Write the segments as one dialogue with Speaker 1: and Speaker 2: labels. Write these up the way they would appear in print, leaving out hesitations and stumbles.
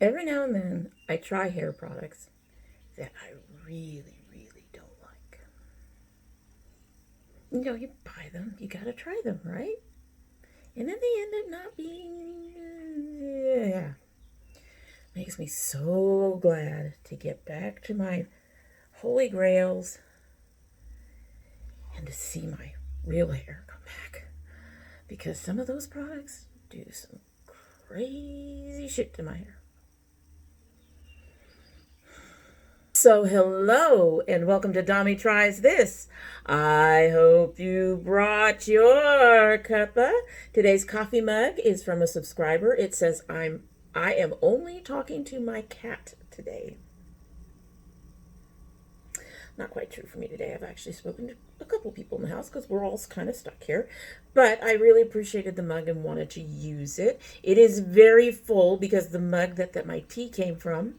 Speaker 1: Every now and then, I try hair products that I really, really don't like. You know, you buy them, you gotta try them, right? And then they end up not being. Yeah. Makes me so glad to get back to my holy grails and to see my real hair come back. Because some of those products do some crazy shit to my hair. So hello and welcome to domytriesthis. I hope you brought your cuppa. Today's coffee mug is from a subscriber. It says I am only talking to my cat today. Not quite true for me today. I've actually spoken to a couple people in the house because we're all kind of stuck here. But I really appreciated the mug and wanted to use it. It is very full because the mug that my tea came from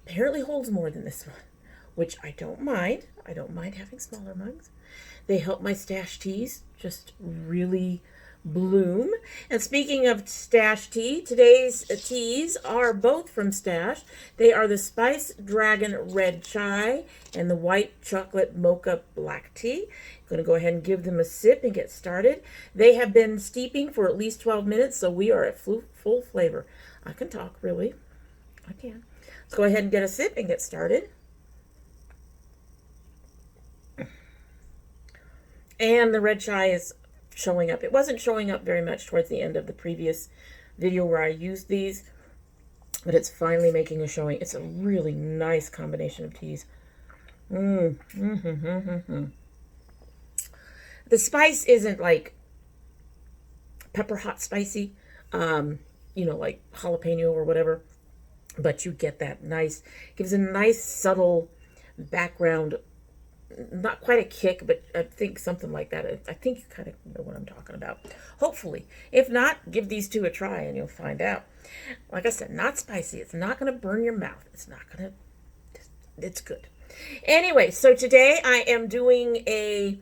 Speaker 1: apparently holds more than this one, which I don't mind. I don't mind having smaller mugs. They help my stash teas just really bloom. And speaking of stash tea, today's teas are both from Stash. They are the Spice Dragon Red Chai and the White Chocolate Mocha Black Tea. I'm going to go ahead and give them a sip and get started. They have been steeping for at least 12 minutes, so we are at full flavor. I can talk, really. I can. Let's go ahead and get a sip and get started. And the red chai is showing up. It wasn't showing up very much towards the end of the previous video where I used these, but it's finally making a showing. It's a really nice combination of teas. The spice isn't like pepper hot spicy, you know, like jalapeno or whatever. But you get that nice, gives a nice subtle background, not quite a kick, but I think something like that. I think you kind of know what I'm talking about. Hopefully. If not, give these two a try and you'll find out. Like I said, not spicy. It's not going to burn your mouth. It's not going to, it's good. Anyway, so today I am doing a,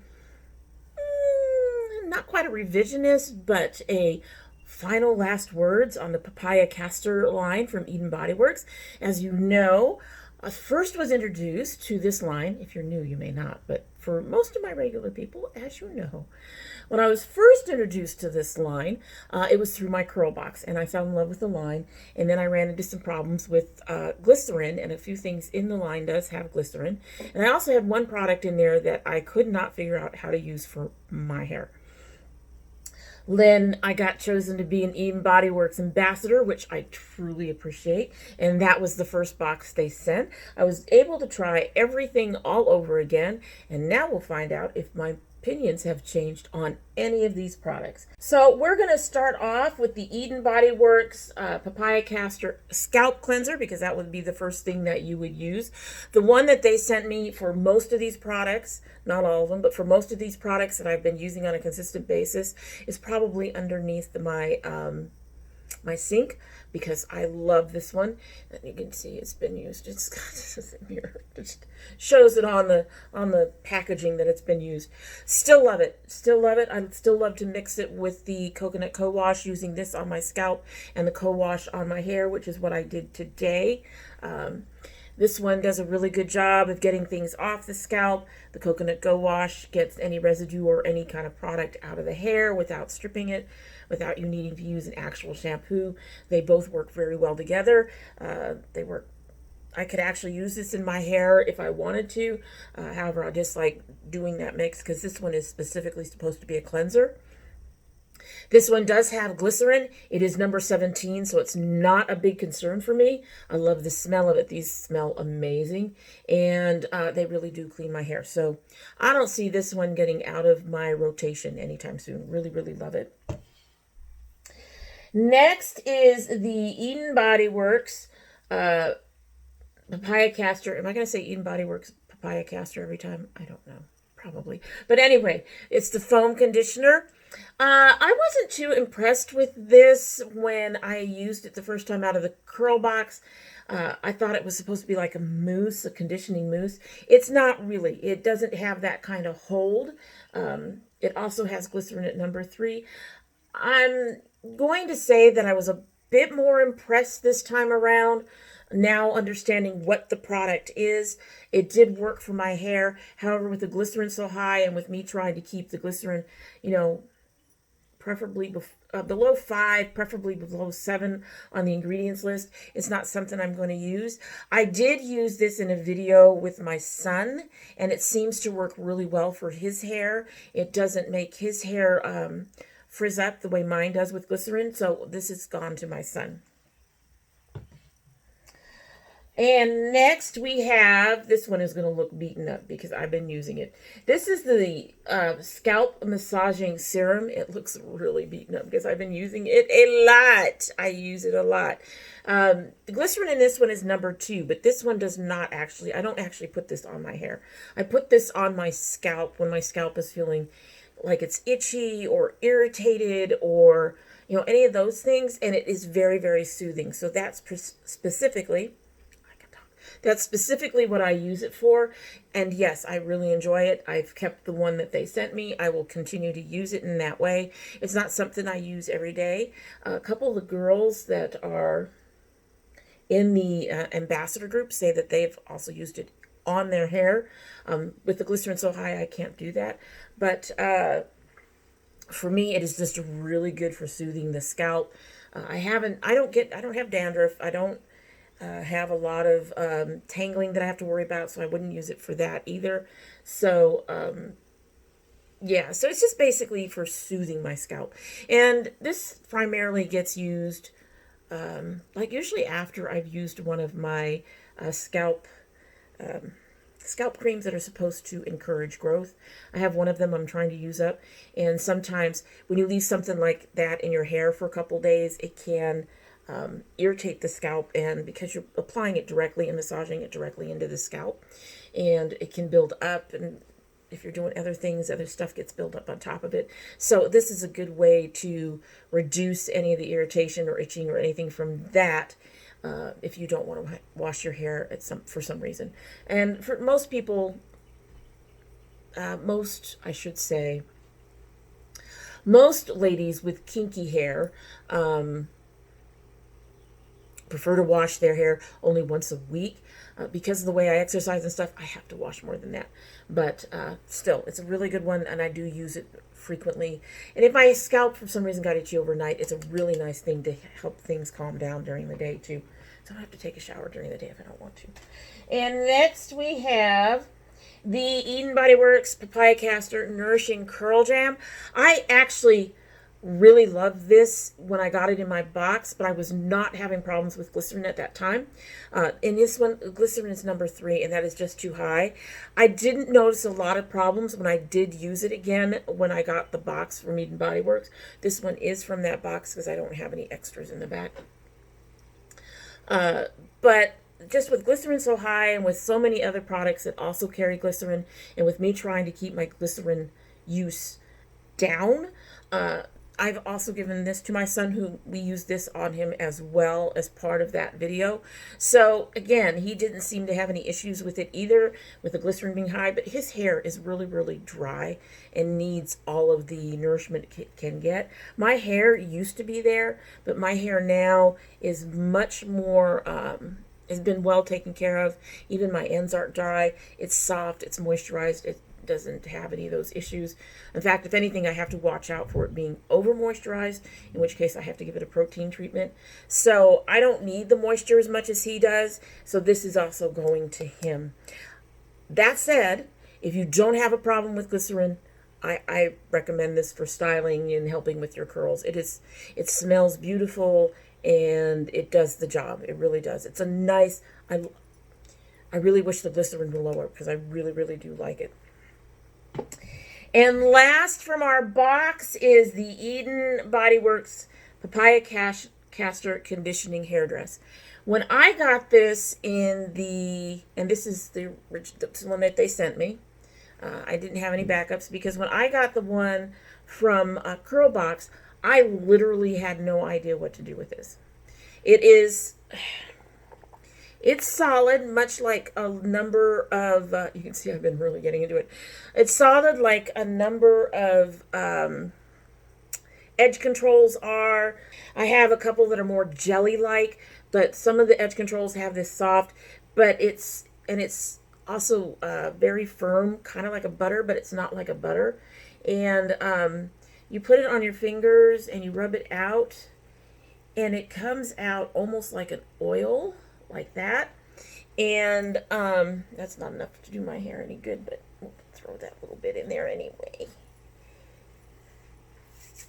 Speaker 1: not quite a revisionist, but a final last words on the Papaya Castor line from Bodyworks. As you know, I first was introduced to this line. If you're new, you may not, but for most of my regular people, as you know, when I was first introduced to this line, it was through my curl box, and I fell in love with the line, and then I ran into some problems with glycerin, and a few things in the line does have glycerin, and I also had one product in there that I could not figure out how to use for my hair. Then I got chosen to be an Bodyworks ambassador, which I truly appreciate. And that was the first box they sent. I was able to try everything all over again. And now we'll find out if my opinions have changed on any of these products. So we're going to start off with the Bodyworks Papaya Castor Scalp Cleanser, because that would be the first thing that you would use. The one that they sent me for most of these products, not all of them, but for most of these products that I've been using on a consistent basis, is probably underneath my my sink, because I love this one. And you can see it's been used. It's got this mirror. It just shows it on the packaging that it's been used. Still love it. Still love it. I'd still love to mix it with the coconut co-wash, using this on my scalp and the co-wash on my hair, which is what I did today. This one does a really good job of getting things off the scalp. The coconut go wash gets any residue or any kind of product out of the hair without stripping it, without you needing to use an actual shampoo. They both work very well together. They work. I could actually use this in my hair if I wanted to. However, I just like doing that mix because this one is specifically supposed to be a cleanser. This one does have glycerin. It is number 17, so it's not a big concern for me. I love the smell of it. These smell amazing, and they really do clean my hair. So I don't see this one getting out of my rotation anytime soon. Really, really love it. Next is the Bodyworks Papaya Castor. Am I going to say Bodyworks Papaya Castor every time? I don't know. Probably. But anyway, it's the foam conditioner. I wasn't too impressed with this when I used it the first time out of the curl box. I thought it was supposed to be like a mousse, a conditioning mousse. It's not really. It doesn't have that kind of hold. It also has glycerin at number 3. I'm going to say that I was bit more impressed this time around, now understanding what the product is. It did work for my hair. However, with the glycerin so high and with me trying to keep the glycerin, you know, preferably below 5, preferably below 7 on the ingredients list, it's not something I'm going to use. I did use this in a video with my son, and it seems to work really well for his hair. It doesn't make his hair frizz up the way mine does with glycerin, so this has gone to my son. And next we have, this one is going to look beaten up because I've been using it. This is the scalp massaging serum. It looks really beaten up because I've been using it a lot. I use it a lot. The glycerin in this one is number 2, but this one does not actually, I don't actually put this on my hair. I put this on my scalp when my scalp is feeling like it's itchy or irritated or, you know, any of those things. And it is very, very soothing. So that's specifically what I use it for. And yes, I really enjoy it. I've kept the one that they sent me. I will continue to use it in that way. It's not something I use every day. A couple of the girls that are in the ambassador group say that they've also used it on their hair. With the glycerin so high, I can't do that. But for me, it is just really good for soothing the scalp. I don't have dandruff. I don't have a lot of tangling that I have to worry about, so I wouldn't use it for that either. So, yeah, so it's just basically for soothing my scalp. And this primarily gets used, like usually after I've used one of my scalp creams that are supposed to encourage growth. I have one of them I'm trying to use up. And sometimes when you leave something like that in your hair for a couple days, it can irritate the scalp, and because you're applying it directly and massaging it directly into the scalp, and it can build up, and if you're doing other things, other stuff gets built up on top of it. So this is a good way to reduce any of the irritation or itching or anything from that if you don't want to wash your hair for some reason. And for most people, most ladies with kinky hair prefer to wash their hair only once a week. Because of the way I exercise and stuff, I have to wash more than that. But still, it's a really good one, and I do use it frequently. And if my scalp for some reason got itchy overnight, it's a really nice thing to help things calm down during the day too. So I don't have to take a shower during the day if I don't want to. And next we have the Bodyworks Papaya Castor Nourishing Curl Jam. I actually really loved this when I got it in my box, but I was not having problems with glycerin at that time. In this one, glycerin is number 3, and that is just too high. I didn't notice a lot of problems when I did use it again when I got the box from Eden Body Works. This one is from that box because I don't have any extras in the back. But just with glycerin so high and with so many other products that also carry glycerin, and with me trying to keep my glycerin use down, I've also given this to my son, who we used this on him as well as part of that video. So again, he didn't seem to have any issues with it either, with the glycerin being high, but his hair is really, really dry and needs all of the nourishment it can get. My hair used to be there, but my hair now is much more, has been well taken care of. Even my ends aren't dry. It's soft, it's moisturized, it doesn't have any of those issues. In fact, if anything, I have to watch out for it being over moisturized, in which case I have to give it a protein treatment. So I don't need the moisture as much as he does, so this is also going to him. That said, if you don't have a problem with glycerin, I recommend this for styling and helping with your curls. It smells beautiful, and it does the job. It really does. It's a nice, I really wish the glycerin were lower because I really, really do like it. And last from our box is the Eden Bodyworks Papaya Castor Conditioning Hairdress. When I got this and this is the one that they sent me, I didn't have any backups, because when I got the one from Curl Box, I literally had no idea what to do with this. It's solid, much like a number of, you can see I've been really getting into it. It's solid like a number of edge controls are. I have a couple that are more jelly-like, but some of the edge controls have this soft, but it's also very firm, kind of like a butter, but it's not like a butter. And you put it on your fingers and you rub it out, and it comes out almost like an oil, like that. And that's not enough to do my hair any good, but we'll throw that little bit in there anyway.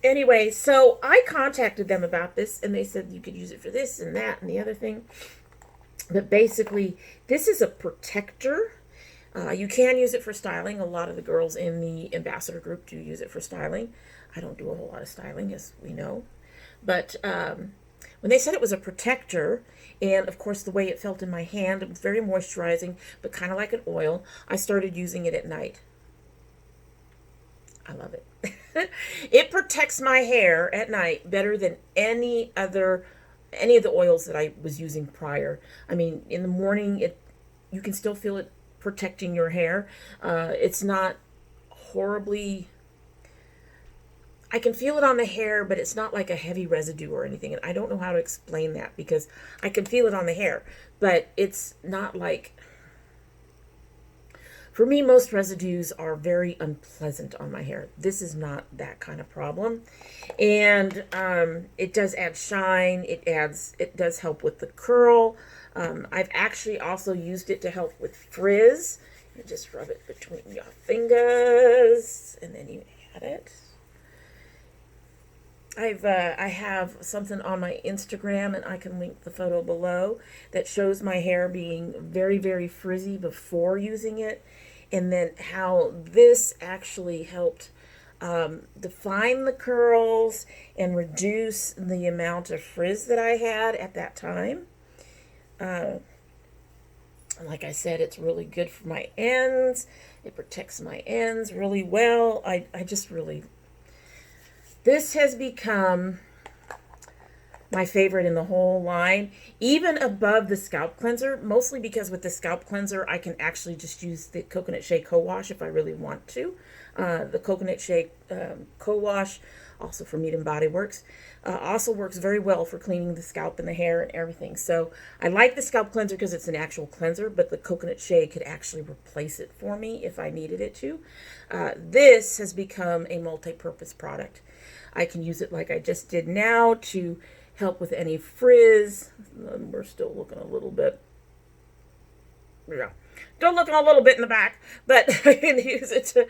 Speaker 1: Anyway, so I contacted them about this, and they said you could use it for this and that and the other thing. But basically, this is a protector. You can use it for styling. A lot of the girls in the ambassador group do use it for styling. I don't do a whole lot of styling, as we know. But when they said it was a protector, and of course the way it felt in my hand, it was very moisturizing, but kind of like an oil, I started using it at night. I love it. It protects my hair at night better than any of the oils that I was using prior. I mean, in the morning, you can still feel it protecting your hair. It's not horribly... I can feel it on the hair, but it's not like a heavy residue or anything. And I don't know how to explain that because I can feel it on the hair, but it's not like... For me, most residues are very unpleasant on my hair. This is not that kind of problem. And it does add shine. It does help with the curl. I've actually also used it to help with frizz. You just rub it between your fingers, and then you add it. I have something on my Instagram, and I can link the photo below, that shows my hair being very, very frizzy before using it, and then how this actually helped define the curls and reduce the amount of frizz that I had at that time. Like I said, it's really good for my ends. It protects my ends really well. I just really... This has become my favorite in the whole line, even above the scalp cleanser, mostly because with the scalp cleanser, I can actually just use the Coconut Shea Co-Wash if I really want to. The Coconut Shea Co-Wash, also from Bodyworks, also works very well for cleaning the scalp and the hair and everything. So I like the scalp cleanser because it's an actual cleanser, but the Coconut Shea could actually replace it for me if I needed it to. This has become a multi-purpose product. I can use it like I just did now to help with any frizz. We're still looking a little bit. Yeah, still looking a little bit in the back, but I can use it to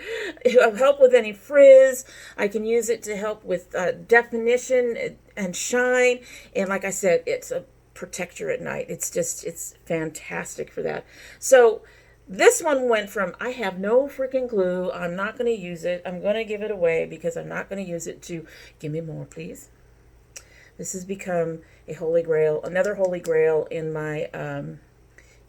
Speaker 1: help with any frizz. I can use it to help with definition and shine. And like I said, it's a protector at night. It's fantastic for that. So this one went from, I have no freaking clue, I'm not going to use it, I'm going to give it away because I'm not going to use it, to give me more, please. This has become a holy grail, another holy grail in my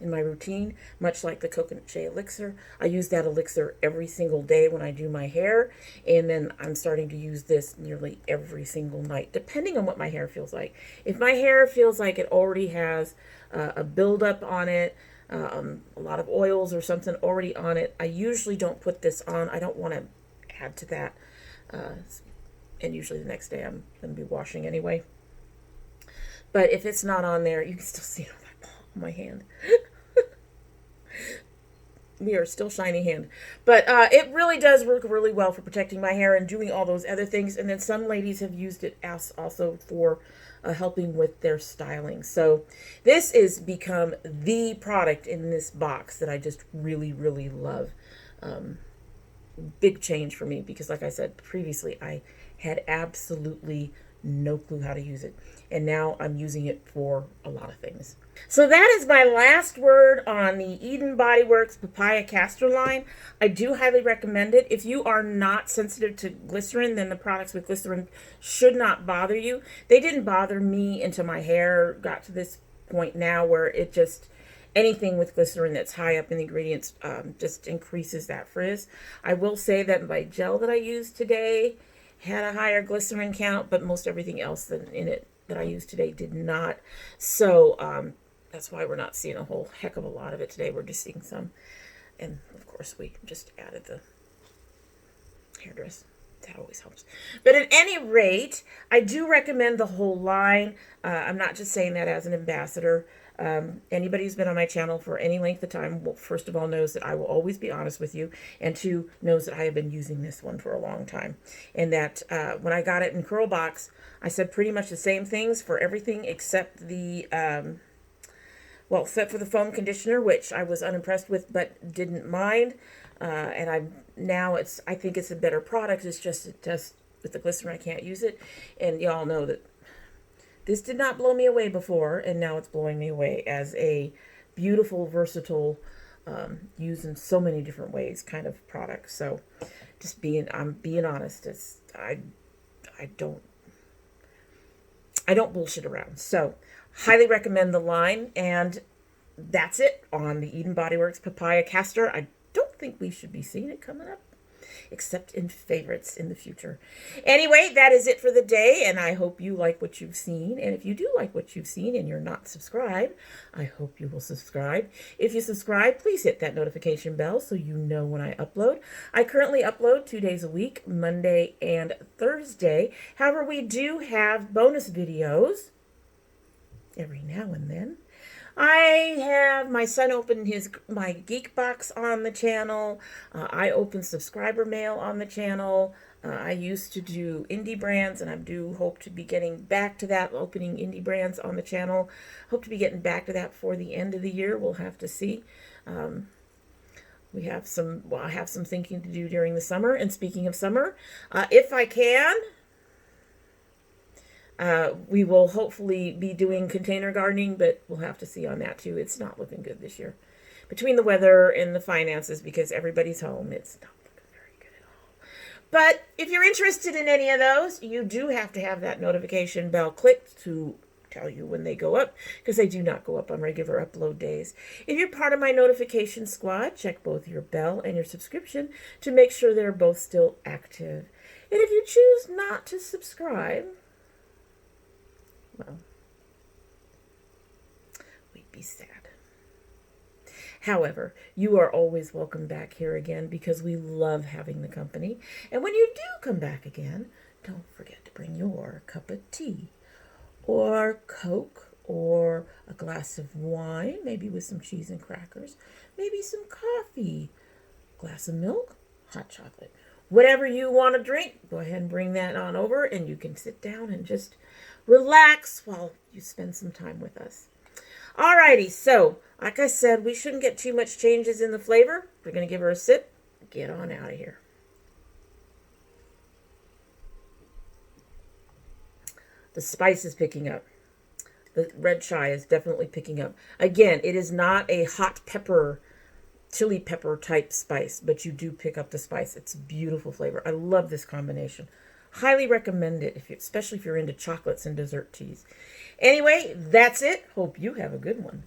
Speaker 1: routine, much like the Coconut Shea Elixir. I use that elixir every single day when I do my hair, and then I'm starting to use this nearly every single night, depending on what my hair feels like. If my hair feels like it already has a buildup on it, a lot of oils or something already on it, I usually don't put this on. I don't want to add to that. And usually the next day I'm going to be washing anyway. But if it's not on there, you can still see it on my hand. We are still shiny hand. But it really does work really well for protecting my hair and doing all those other things. And then some ladies have used it as also for helping with their styling. So this has become the product in this box that I just really, really love. Big change for me because, like I said previously, I had absolutely no clue how to use it. And now I'm using it for a lot of things. So that is my last word on the Bodyworks Papaya Castor line. I do highly recommend it. If you are not sensitive to glycerin, then the products with glycerin should not bother you. They didn't bother me until my hair got to this point now where it just, anything with glycerin that's high up in the ingredients just increases that frizz. I will say that my gel that I used today had a higher glycerin count, but most everything else in it that I used today did not. So that's why we're not seeing a whole heck of a lot of it today. We're just seeing some. And of course we just added the hairdress. That always helps. But at any rate, I do recommend the whole line. I'm not just saying that as an ambassador. Anybody who's been on my channel for any length of time, well, first of all, knows that I will always be honest with you, and two, knows that I have been using this one for a long time. And that when I got it in Curl Box, I said pretty much the same things for everything except the, well, except for the foam conditioner, which I was unimpressed with but didn't mind. And I think it's a better product. It's just with the glycerin, I can't use it. And y'all know that this did not blow me away before, and now it's blowing me away as a beautiful, versatile, used in so many different ways kind of product. So I'm being honest. I don't bullshit around. So highly recommend the line, and that's it on the Eden Bodyworks Papaya Castor. I don't think we should be seeing it coming up, except in favorites in the future. Anyway, that is it for the day, and I hope you like what you've seen. And if you do like what you've seen and you're not subscribed, I hope you will subscribe. If you subscribe, please hit that notification bell so you know when I upload. I currently upload 2 days a week, Monday and Thursday. However, we do have bonus videos every now and then. I have my son open my geek box on the channel. I open subscriber mail on the channel. I used to do indie brands, and I do hope to be getting back to that, opening indie brands on the channel. Hope to be getting back to that for the end of the year. We'll have to see. I have some thinking to do during the summer. And speaking of summer, if I can, we will hopefully be doing container gardening, but we'll have to see on that too. It's not looking good this year. Between the weather and the finances, because everybody's home, it's not looking very good at all. But if you're interested in any of those, you do have to have that notification bell clicked to tell you when they go up, because they do not go up on regular upload days. If you're part of my notification squad, check both your bell and your subscription to make sure they're both still active. And if you choose not to subscribe, well, we'd be sad. However, you are always welcome back here again, because we love having the company. And when you do come back again, don't forget to bring your cup of tea or Coke or a glass of wine, maybe with some cheese and crackers, maybe some coffee, glass of milk, hot chocolate. Whatever you want to drink, go ahead and bring that on over, and you can sit down and just relax while you spend some time with us. Alrighty, so like I said, we shouldn't get too much changes in the flavor. We're going to give her a sip. Get on out of here. The spice is picking up. The red chai is definitely picking up. Again, it is not a hot pepper, chili pepper type spice, but you do pick up the spice. It's a beautiful flavor. I love this combination. Highly recommend it, especially if you're into chocolates and dessert teas. Anyway, that's it. Hope you have a good one.